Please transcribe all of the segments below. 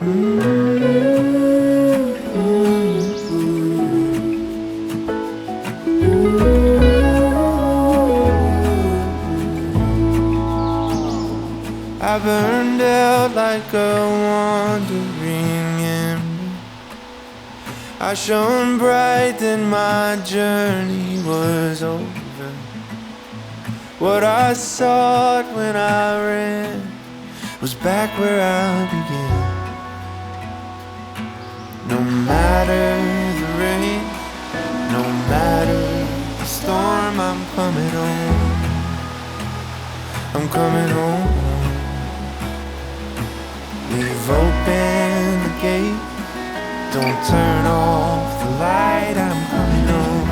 I burned out like a wandering ember. I shone bright, then my journey was over. What I sought when I ran was back where I began. No matter the rain, no matter the storm, I'm coming home. I'm coming home. Leave open the gate, don't turn off the light, I'm coming home.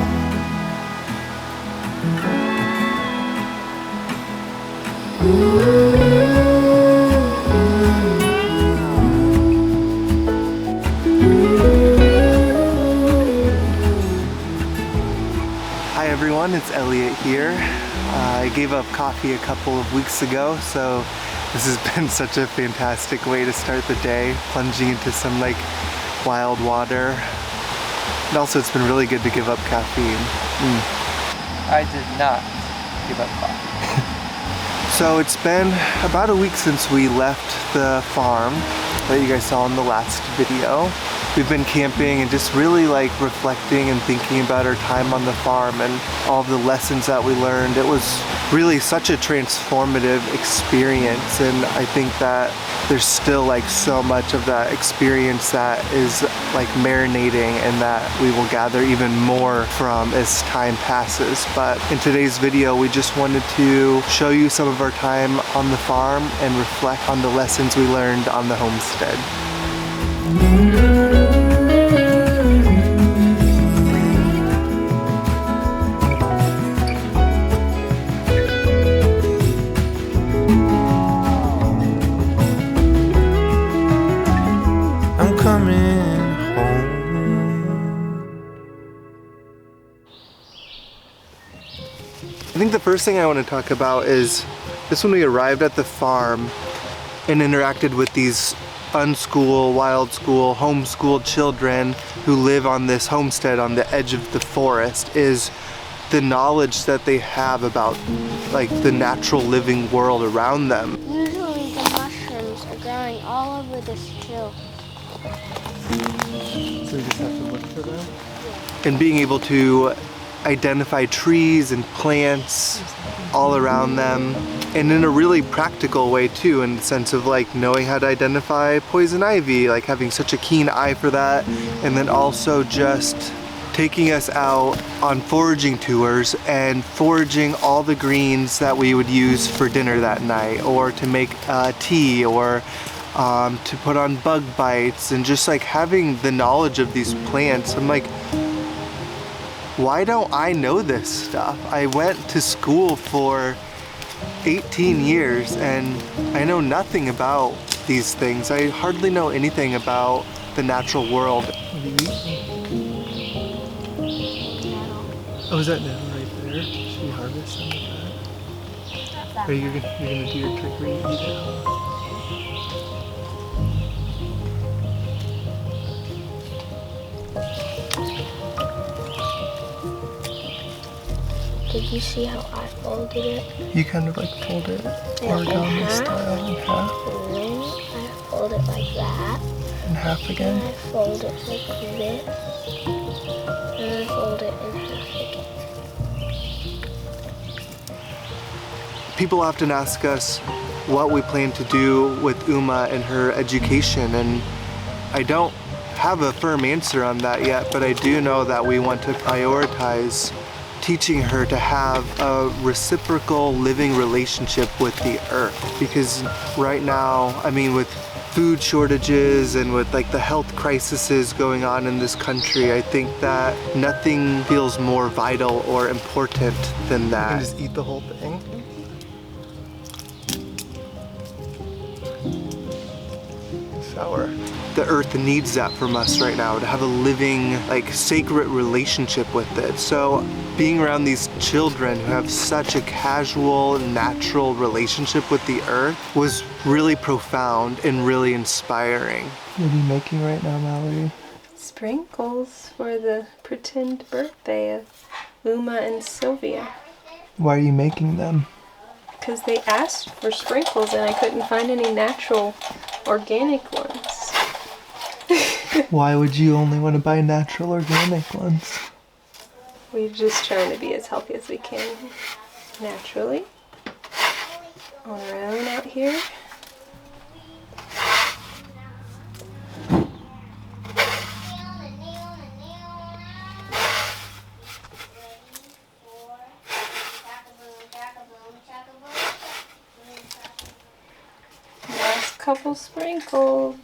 Hi everyone, it's Elliot here. I gave up coffee a couple of weeks ago, so this has been such a fantastic way to start the day, plunging into some like wild water. And also it's been really good to give up caffeine. I did not give up coffee. So it's been about a week since we left the farm that you guys saw in the last video. We've been camping and just really like reflecting and thinking about our time on the farm and all of the lessons that we learned. It was really such a transformative experience, and I think that there's still like so much of that experience that is like marinating and that we will gather even more from as time passes. But in today's video, we just wanted to show you some of our time on the farm and reflect on the lessons we learned on the homestead. I'm coming home. I think the first thing I want to talk about is this: when we arrived at the farm and interacted with these unschool, wild school, homeschooled children who live on this homestead on the edge of the forest, is the knowledge that they have about like the natural living world around them. Usually the mushrooms are growing all over this hill. So we just have to look for them? And being able to identify trees and plants all around them, and in a really practical way too, in the sense of like knowing how to identify poison ivy, like having such a keen eye for that, and then also just taking us out on foraging tours and foraging all the greens that we would use for dinner that night, or to make tea, or to put on bug bites, and just like having the knowledge of these plants. I'm like, why don't I know this stuff? I went to school for 18 years and I know nothing about these things. I hardly know anything about the natural world. What do you eat? Oh, is that nettle right there? Should we harvest some of that? Or you're gonna do your trick where you eat it? Did you see how I folded it? You kind of like fold it origami style in half. And then I fold it like that. In half again. And I fold it like this. And I fold it in half again. People often ask us what we plan to do with Uma and her education, and I don't have a firm answer on that yet, but I do know that we want to prioritize teaching her to have a reciprocal living relationship with the earth. Because right now, I mean, with food shortages and with like the health crises going on in this country, I think that nothing feels more vital or important than that. You can just eat the whole thing. So power. The earth needs that from us right now, to have a living, like, sacred relationship with it. So being around these children who have such a casual, natural relationship with the earth was really profound and really inspiring. What are you making right now, Mallory? Sprinkles for the pretend birthday of Uma and Sylvia. Why are you making them? Because they asked for sprinkles and I couldn't find any natural, organic ones. Why would you only want to buy natural, organic ones? We're just trying to be as healthy as we can. Naturally. On our own out here. Last couple sprinkles.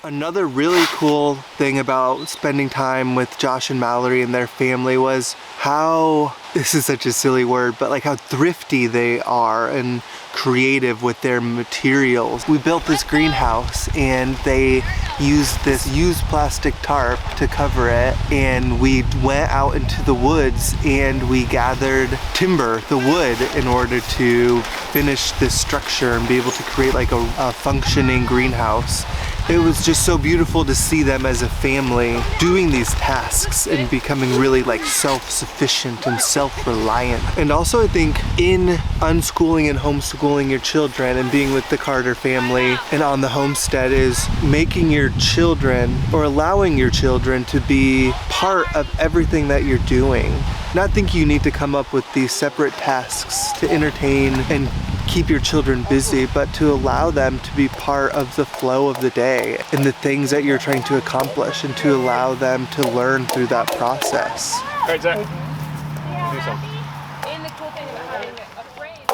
Another really cool thing about spending time with Josh and Mallory and their family was how, this is such a silly word, but like how thrifty they are and creative with their materials. We built this greenhouse and they used this used plastic tarp to cover it, and we went out into the woods and we gathered timber, the wood, in order to finish this structure and be able to create like a functioning greenhouse. It was just so beautiful to see them as a family doing these tasks and becoming really like self-sufficient and self-reliant. And also I think in unschooling and homeschooling your children and being with the Carter family and on the homestead is making your children, or allowing your children, to be part of everything that you're doing. Not thinking you need to come up with these separate tasks to entertain and keep your children busy, but to allow them to be part of the flow of the day and the things that you're trying to accomplish, and to allow them to learn through that process. All right, Zach. Do something. And the cool thing about having a frame.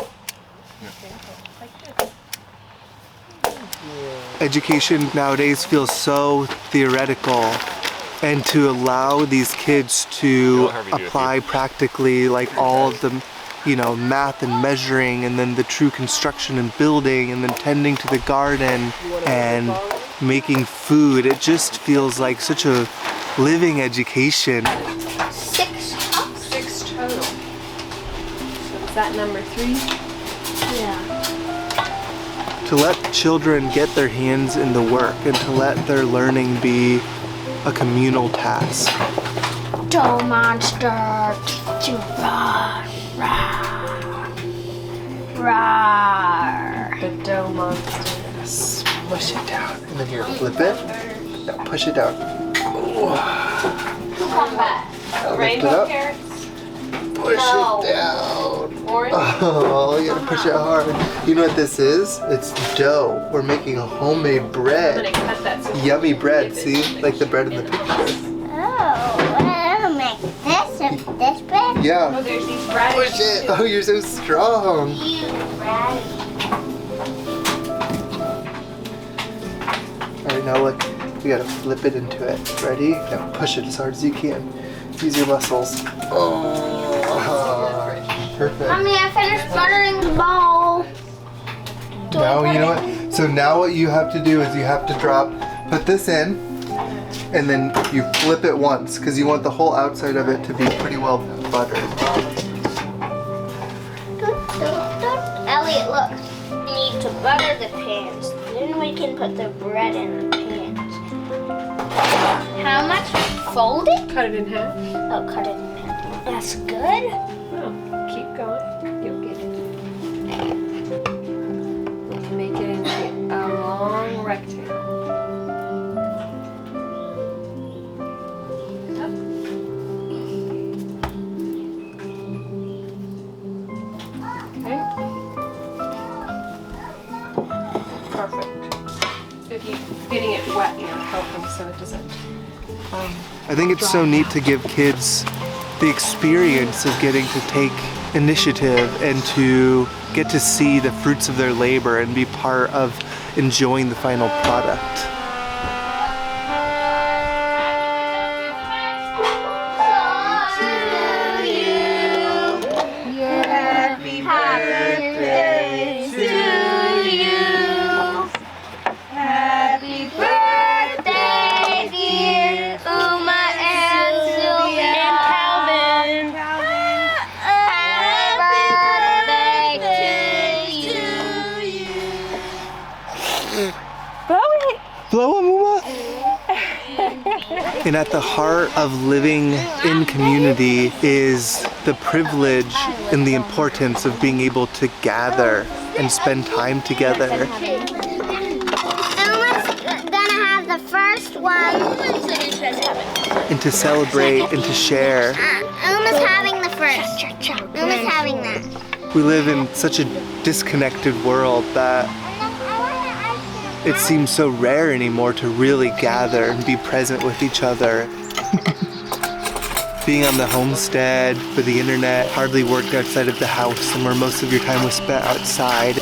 Education nowadays feels so theoretical, and to allow these kids to apply practically like all of the, you know, math and measuring, and then the true construction and building, and then tending to the garden and making food. It just feels like such a living education. 6 cups? 6 total. So is that number 3? Yeah. To let children get their hands in the work and to let their learning be a communal task. Dough monster, teach you roar, roar, roar. The dough monster. Push it down. And then here, flip it. Now push it down. Come back. Now lift it Rainbow up. carrots. Push No. it down. Orange. Oh, you gotta push it hard. You know what this is? It's dough. We're making a homemade I'm bread. gonna cut that so Yummy bread, see? Like the bread in the picture. Oh, I'll make this bread. Oh, Yeah. there's these radishes. Push it. Oh, you're so strong. You right. Alright, now look. You gotta flip it into it. Ready? Now push it as hard as you can. Use your muscles. Oh, perfect. Mommy, I finished buttering the bowl. Now you know what? So now what you have to do is you have to put this in, and then you flip it once, because you want the whole outside of it to be pretty well buttered. Elliot, look. We need to butter the pans. Then we can put the bread in the pans. How much? Fold it? Cut it in half. Oh, cut it in half. That's good. Oh, keep going. You'll get it. And make it into a long rectangle. Okay. Perfect. If you're getting it wet, you know, helping so it doesn't. I think it's so neat to give kids the experience of getting to take initiative and to get to see the fruits of their labor and be part of enjoying the final product. Happy birthday And at the heart of living in community is the privilege and the importance of being able to gather and spend time together. Elma's gonna have the first one. And to celebrate and to share. Elma's having the first. Elma's having that. We live in such a disconnected world that it seems so rare anymore to really gather and be present with each other. Being on the homestead, where the internet hardly worked outside of the house and where most of your time was spent outside.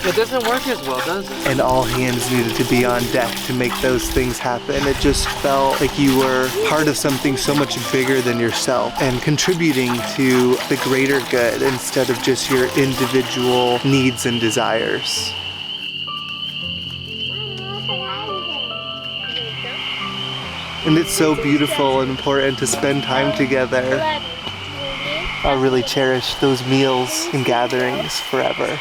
It doesn't work as well, does it? And all hands needed to be on deck to make those things happen. It just felt like you were part of something so much bigger than yourself and contributing to the greater good instead of just your individual needs and desires. And it's so beautiful and important to spend time together. I'll really cherish those meals and gatherings forever.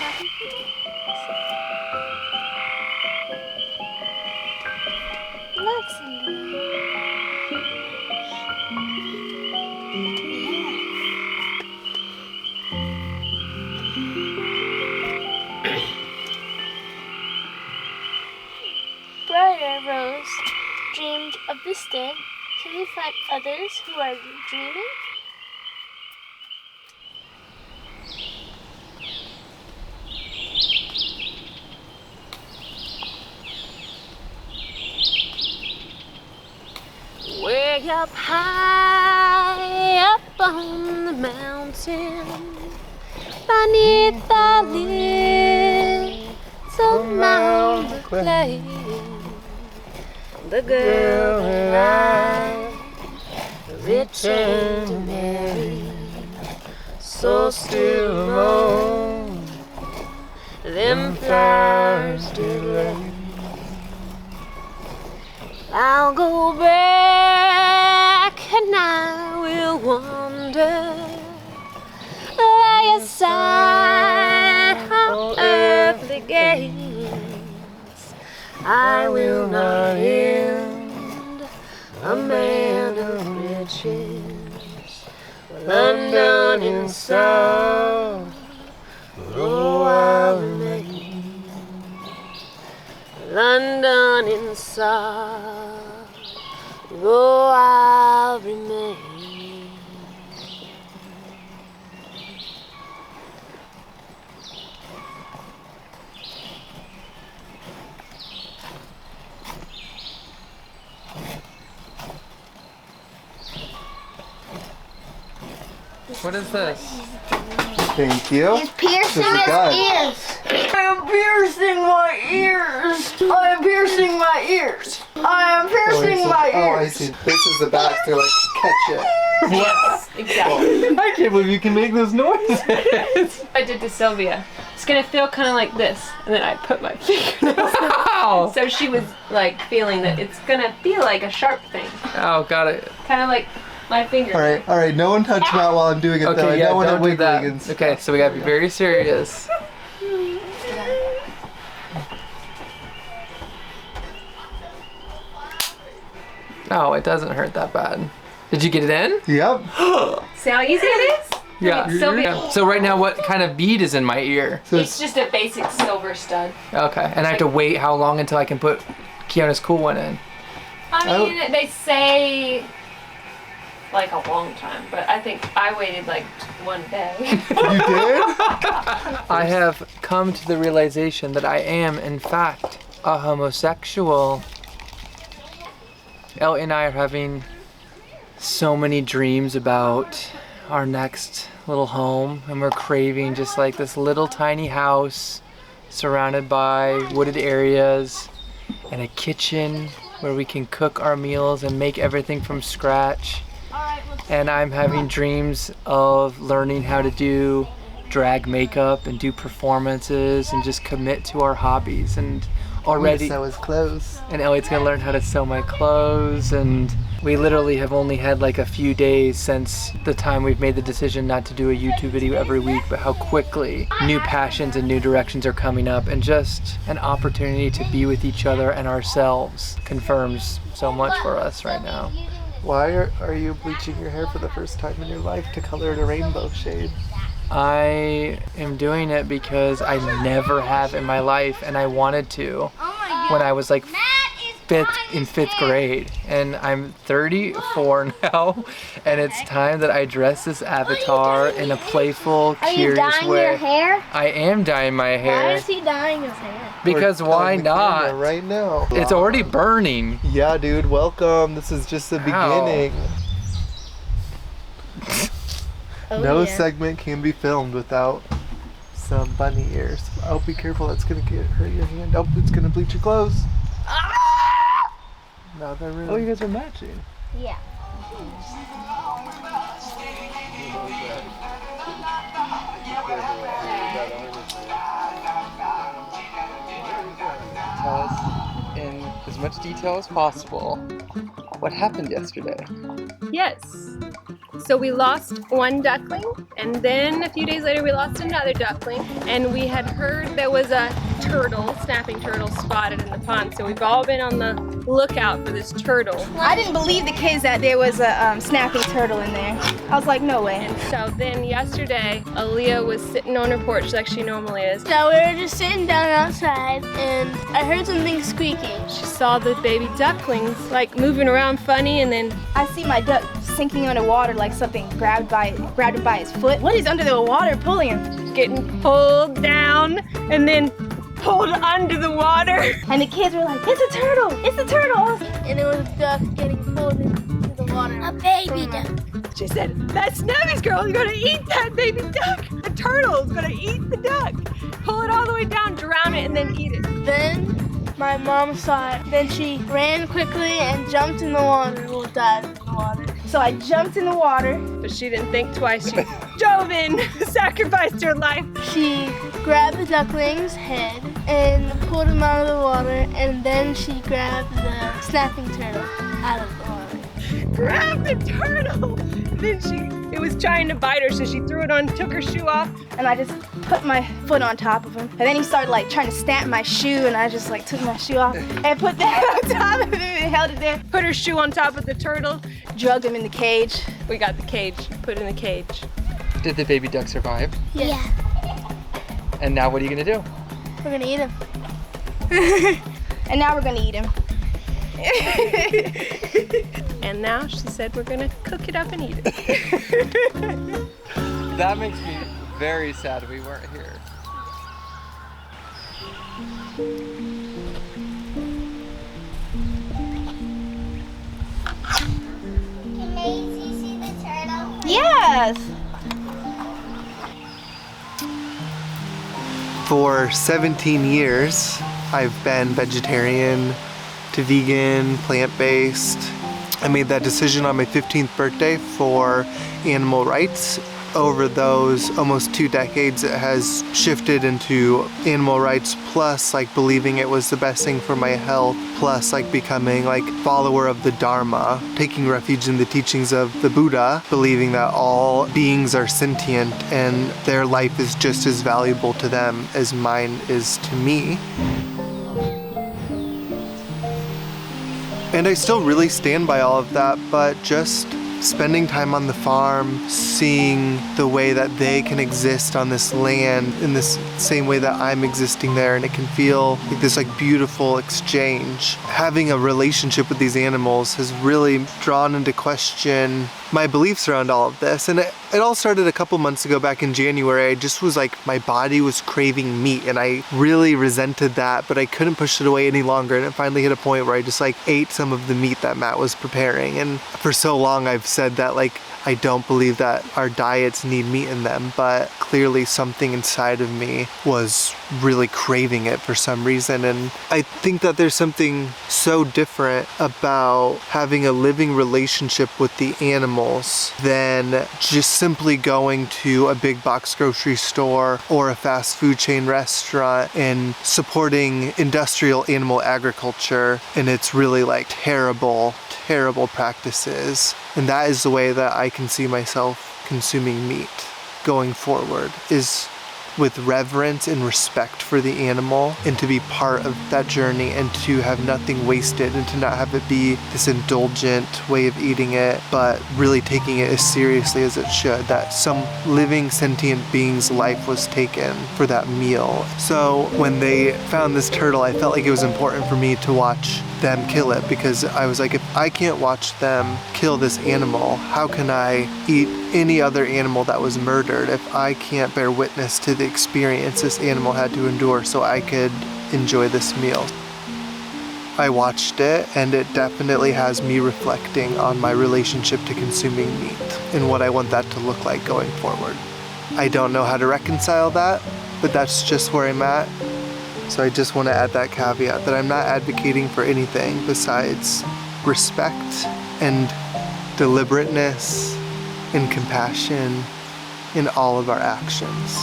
Briar Rose dreamed of this day. Can you find others who are dreaming? Way up high up on the mountain, beneath the little mountain clay, the girl and I returned to Mary, so still alone, them flowers did lay. I'll go back and I will wander, lay aside all earthly gains. I will not end a man of riches, London in sorrow, oh I'll remain. London in sorrow, I'll remain. What is this? Thank you. He's piercing This is his done. ears. I am piercing my ears. I am piercing my ears. I am piercing my Oh, I ears. see. This is the back to like catch it. Yes, exactly. I can't believe you can make those noises. I did to Sylvia. It's gonna feel kind of like this, and then I put my finger. Ow! So she was like feeling that it's gonna feel like a sharp thing, Oh, got it. kind of like my finger. All right. No one touch Matt while I'm doing it though. Okay, I yeah, don't want it don't do wiggling that. and stuff. Okay, so we gotta be very serious. Oh, it doesn't hurt that bad. Did you get it in? Yep. See how easy it is? Yeah. Sylvia. Yeah. So right now, what kind of bead is in my ear? So It's just a basic silver stud. Okay, and I have to wait how long until I can put Kiona's cool one in? I mean, they say like a long time, but I think I waited like one day. you did? I have come to the realization that I am, in fact, a homosexual. Elliot and I are having so many dreams about our next little home, and we're craving just like this little tiny house surrounded by wooded areas and a kitchen where we can cook our meals and make everything from scratch. And I'm having dreams of learning how to do drag makeup and do performances and just commit to our hobbies. And already Sew his clothes. and Elliot's gonna learn how to sew my clothes, and We literally have only had like a few days since the time we've made the decision not to do a YouTube video every week, but how quickly new passions and new directions are coming up, and just an opportunity to be with each other and ourselves confirms so much for us right now. Why are you bleaching your hair for the first time in your life to color it a rainbow shade? I am doing it because I never have in my life, and I wanted to when I was like in fifth grade, and I'm 34 now, and it's time that I dress this avatar in a playful, curious way. Are you dyeing your hair? I am dyeing my hair. Why is he dyeing his hair? Because why not? Right now. It's already burning. Yeah, dude, welcome. This is just the beginning. No segment can be filmed without some bunny ears. Oh, be careful, that's gonna hurt your hand. Oh, it's gonna bleach your clothes. Now they're really... Oh, you guys are matching. Yeah. Tell us in as much detail as possible what happened yesterday. Yes. So we lost one duckling, and then a few days later we lost another duckling, and we had heard there was a turtle, snapping turtle, spotted in the pond, so we've all been on the lookout for this turtle. I didn't believe the kids that there was a snapping turtle in there. I was like, no way. And so then yesterday, Aaliyah was sitting on her porch like she normally is. So we were just sitting down outside and I heard something squeaking. She saw the baby ducklings like moving around funny, and then I see my duck sinking under water like something grabbed him by his foot. What is under the water pulling him? getting pulled down and then pulled under the water. And the kids were like, it's a turtle, it's a turtle. And it was a duck getting pulled into the water. A baby duck. She said, that Snubby's girl is gonna eat that baby duck. The turtle's gonna eat the duck. Pull it all the way down, drown it, and then eat it. Then my mom saw it. Then she ran quickly and jumped in the water. We'll dive in the water. So I jumped in the water. But she didn't think twice. She dove in, sacrificed her life. She grabbed the duckling's head and pulled him out of the water, and then she grabbed the snapping turtle out of the water. Grabbed the turtle! Then it was trying to bite her, so she threw it on, took her shoe off. And I just put my foot on top of him. And then he started like trying to stamp my shoe, and I just like took my shoe off and put that on top of him and held it there. Put her shoe on top of the turtle. Drugged him in the cage. We got the cage, put in the cage. Did the baby duck survive? Yeah. And now what are you gonna do? We're gonna eat him. And now we're gonna eat him. And now she said we're gonna cook it up and eat it. That makes me very sad we weren't here. Can Maisie see the turtle? Yes. For 17 years, I've been vegetarian to vegan, plant-based. I made that decision on my 15th birthday for animal rights. Over those almost 2 decades, it has shifted into animal rights plus like believing it was the best thing for my health, plus like becoming like follower of the Dharma, taking refuge in the teachings of the Buddha, believing that all beings are sentient and their life is just as valuable to them as mine is to me. And I still really stand by all of that, but just spending time on the farm, seeing the way that they can exist on this land in this same way that I'm existing there, and it can feel like this like beautiful exchange. Having a relationship with these animals has really drawn into question my beliefs around all of this. And it all started a couple months ago back in January. I just was like, my body was craving meat and I really resented that, but I couldn't push it away any longer. And it finally hit a point where I just like ate some of the meat that Matt was preparing. And for so long I've said that like, I don't believe that our diets need meat in them, but clearly something inside of me was really craving it for some reason. And I think that there's something so different about having a living relationship with the animal animals than just simply going to a big box grocery store or a fast food chain restaurant and supporting industrial animal agriculture and its really like terrible practices. And that is the way that I can see myself consuming meat going forward, is with reverence and respect for the animal, and to be part of that journey and to have nothing wasted and to not have it be this indulgent way of eating it, but really taking it as seriously as it should, that some living sentient being's life was taken for that meal. So when they found this turtle, I felt like it was important for me to watch them kill it, because I was like, if I can't watch them kill this animal, how can I eat any other animal that was murdered if I can't bear witness to the experience this animal had to endure so I could enjoy this meal? I watched it, and it definitely has me reflecting on my relationship to consuming meat and what I want that to look like going forward. I don't know how to reconcile that, but that's just where I'm at. So I just want to add that caveat that I'm not advocating for anything besides respect and deliberateness and compassion in all of our actions.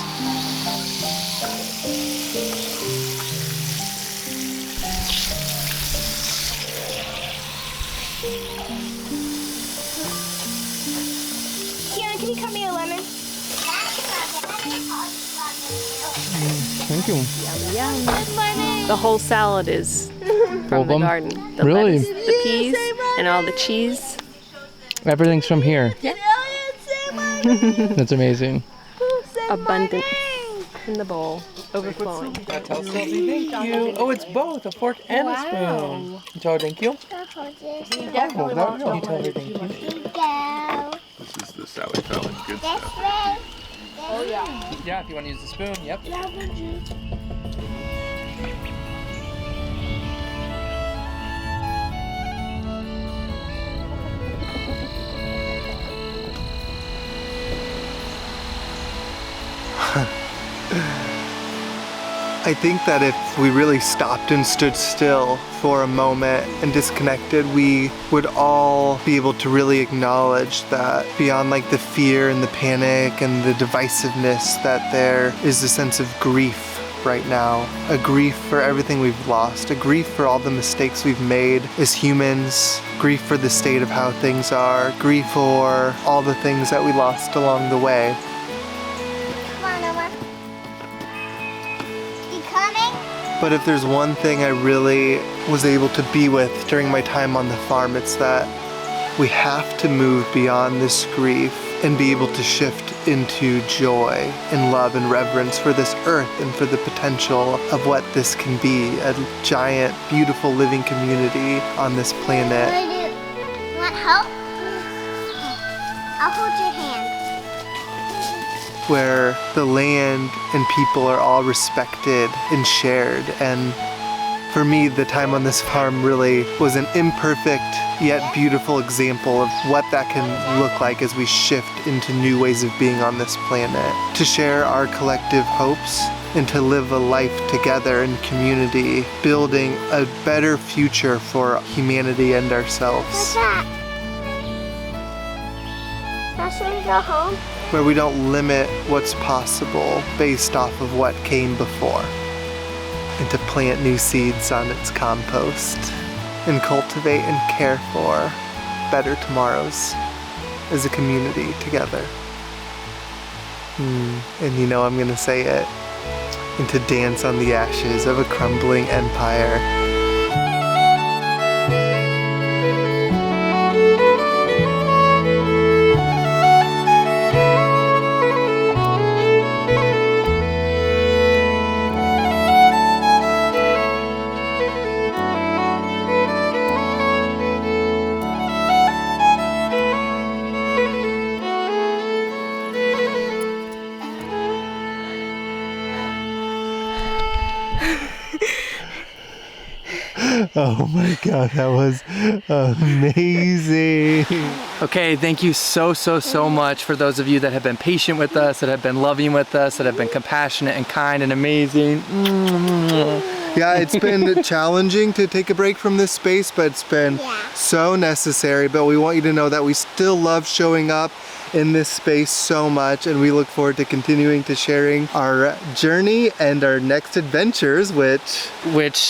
Kiana, can you cut me a lemon? Thank you. The whole salad is from the garden. The Really? lettuce, the peas, and all the cheese. Everything's from here. Yeah. That's amazing. Abundant in the bowl, overflowing. Tell Sylvia thank you. Oh, it's both a fork and a spoon. You tell her thank you. You definitely won't. You tell her thank you. This is the Sally Fallon good stuff. Oh yeah. Yeah, if you want to use the spoon. Yep. I think that if we really stopped and stood still for a moment and disconnected, we would all be able to really acknowledge that beyond like the fear and the panic and the divisiveness, that there is a sense of grief right now. A grief for everything we've lost, a grief for all the mistakes we've made as humans, grief for the state of how things are, grief for all the things that we lost along the way. But if there's one thing I really was able to be with during my time on the farm, it's that we have to move beyond this grief and be able to shift into joy and love and reverence for this earth and for the potential of what this can be, a giant, beautiful living community on this planet. You want help? I'll hold your hand. Where the land and people are all respected and shared. And for me, the time on this farm really was an imperfect yet beautiful example of what that can look like as we shift into new ways of being on this planet. To share our collective hopes and to live a life together in community, building a better future for humanity and ourselves. What's that? Now should we go home? Where we don't limit what's possible based off of what came before, and to plant new seeds on its compost and cultivate and care for better tomorrows as a community together. And you know I'm gonna say it, and to dance on the ashes of a crumbling empire. Oh my God, that was amazing. Okay, thank you so much for those of you that have been patient with us, that have been loving with us, that have been compassionate and kind and amazing. Yeah, it's been challenging to take a break from this space, but it's been so necessary. But we want you to know that we still love showing up in this space so much, and we look forward to continuing to sharing our journey and our next adventures, which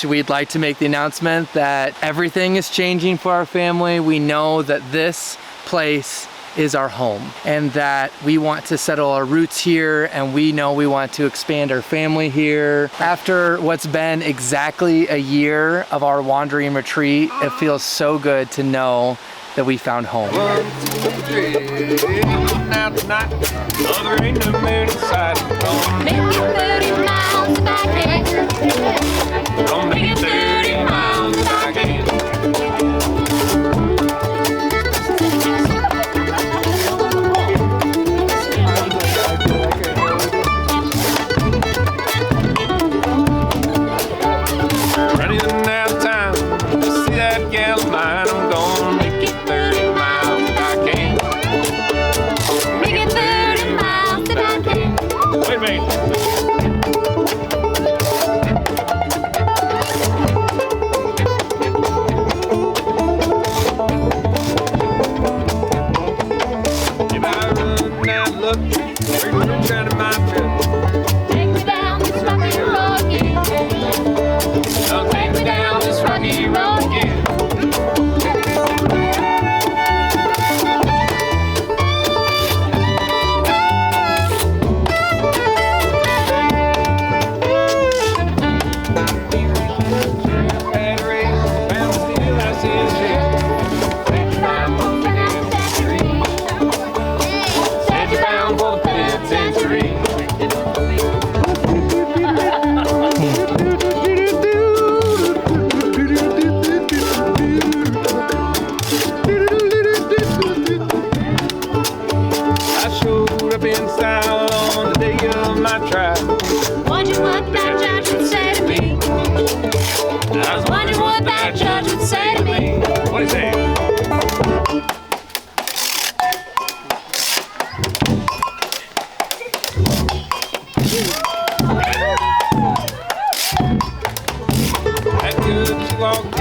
we'd like to make the announcement that everything is changing for our family. We know that this place is our home and that we want to settle our roots here, and we know we want to expand our family here. After what's been exactly a year of our wandering retreat, it feels so good to know that we found home. 1, 2, 3, now tonight, there ain't no moon inside. Make it 30 miles if I can. Gonna make it 30 miles if I can. Running out of time to see that gal of mine. I'm gonna make it 30 miles if I can. Make it 30 miles if I can. Wait a minute. If I run that look, we're trying to my trip. Take me down this rocky road again. Don't take me down this rocky road again. Had a race, found steel, I see a ship. Set you down for the penitentiary. Set you down for the penitentiary. I showed up in style on the day of my trial. Wondering what that judge would say to me. I was Wondering what that judge would say to me. What is that? That good she walked